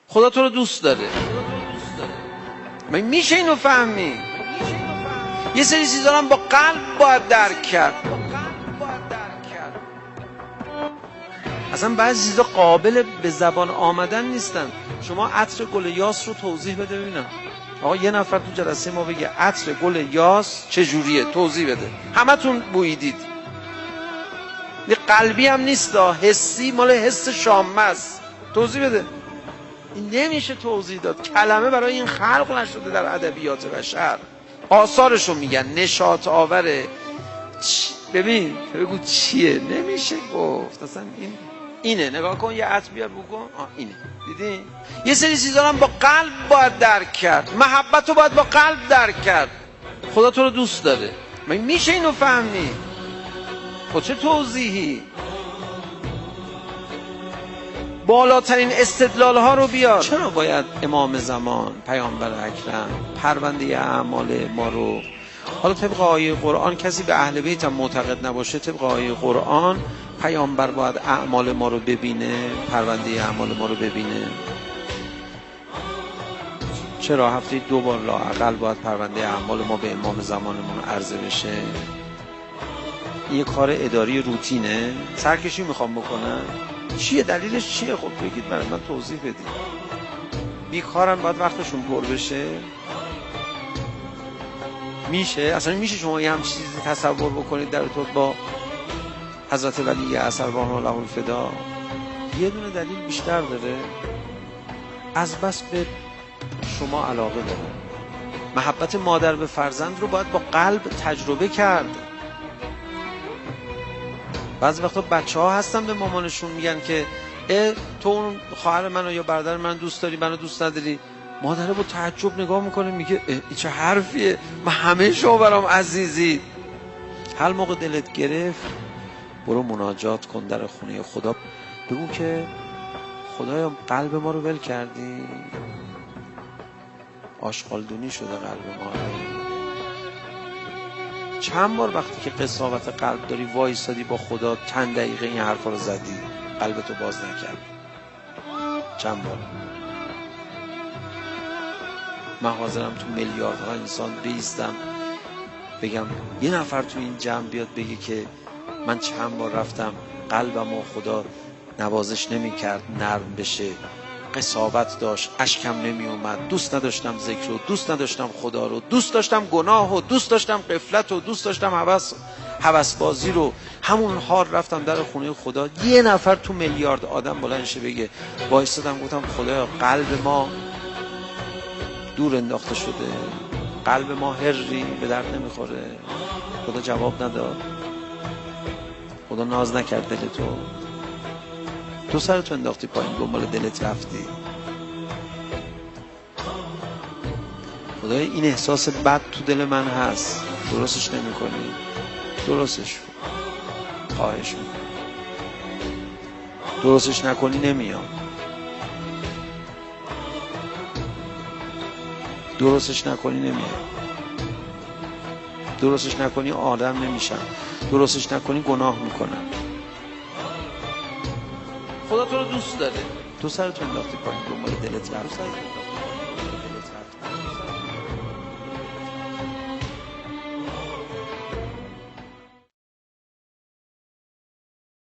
خدا تو رو دوست داره. من میشه اینو فهمی؟ یه سری چیزا هم با قلب باید درک کرد. اصلا بعضی چیزا قابل به زبان آمدن نیستن. شما عطر گل یاس رو توضیح بده ببینم. آقا یه نفر تو جلسه ما بگه عطر گل یاس چجوریه، توضیح بده. همتون بوییدید. یه قلبی هم نیست، حسی، مال حس شامه است. توضیح بده. این نمیشه توضیح داد. کلمه برای این خلق نشده در ادبیات بشر. آثارشو میگن نشاط آوره. ببین بگو چیه، نمیشه گفت. اصلا اینه. نگاه کن یه عطر بیار بگو اینه. دیدی؟ یه سری چیزا هم با قلب باید درک کرد. محبت رو باید با قلب درک کرد. خدا تو رو دوست داره. من میشه اینو فهمی؟ خب چه توضیحی؟ بالاترین استدلال ها رو بیار. چرا باید امام زمان پیامبر اکرم پرونده اعمال ما رو، حالا طبق آیه قرآن کسی به اهل بیت هم معتقد نباشه، طبق آیه قرآن پیامبر باید اعمال ما رو ببینه، پرونده اعمال ما رو ببینه؟ چرا هفته 2 بار لااقل باید پرونده اعمال ما به امام زمانمون عرضه بشه؟ یه کار اداری روتینه؟ سرکشی میخوام بکنن؟ چیه دلیلش چیه؟ خب بگید من توضیح بدید. بیکارن باید وقتشون پر بشه؟ میشه؟ اصلا میشه شما یه همچین چیزی تصور بکنید در ارتباط با حضرت ولی اثر الله الفدا؟ یه دونه دلیل بیشتر داره. از بس به شما علاقه داره. محبت مادر به فرزند رو باید با قلب تجربه کرد. بعضی وقتا بچه ها هستن به مامانشون میگن که تو اون خواهر منو یا برادر من دوست داری، منو دوست نداری؟ مادره با تعجب نگاه میکنه میگه این چه حرفیه، من همه شما برام عزیزی. هر موقع دلت گرفت برو مناجات کن در خونه خدا، بگو که خدایا قلب ما رو ول کردی، آشغالدونی شده قلب ما. چند بار وقتی که قساوت قلب داری وایسادی با خدا 10 دقیقه این حرفا رو زدی قلبتو باز نکرد؟ چند بار؟ من حاضرم تو میلیاردها انسان بیستم بگم یه نفر تو این جمع بیاد بگه که من چند بار رفتم قلبم و خدا نوازش نمی کرد نرم بشه، قساوت داشت، اشکم نمی اومد، دوست نداشتم ذکر رو، دوست نداشتم خدا رو، دوست داشتم گناه و دوست داشتم غفلت و دوست داشتم هوس بازی رو، همون حال رفتم در خونه خدا. یه نفر تو میلیارد آدم بلند شه بگه وایسادم گفتم خدایا قلب ما دور انداخته شده، قلب ما هری به درد نمیخوره. خدا جواب نداد، خدا ناز نکرد دل تو سرتو انداختی پایین دنبال دلت رفتی. خدای این احساس بد تو دل من هست، درستش نمی کنی؟ درستش خواهش میکنم. درستش نکنی نمیام. درستش نکنی نمیام. درستش نکنی آدم نمیشم. درستش نکنی گناه میکنم. خدا تو رو دوست داره. تو سرتو انداختی پایین دنبال دلت رفتی.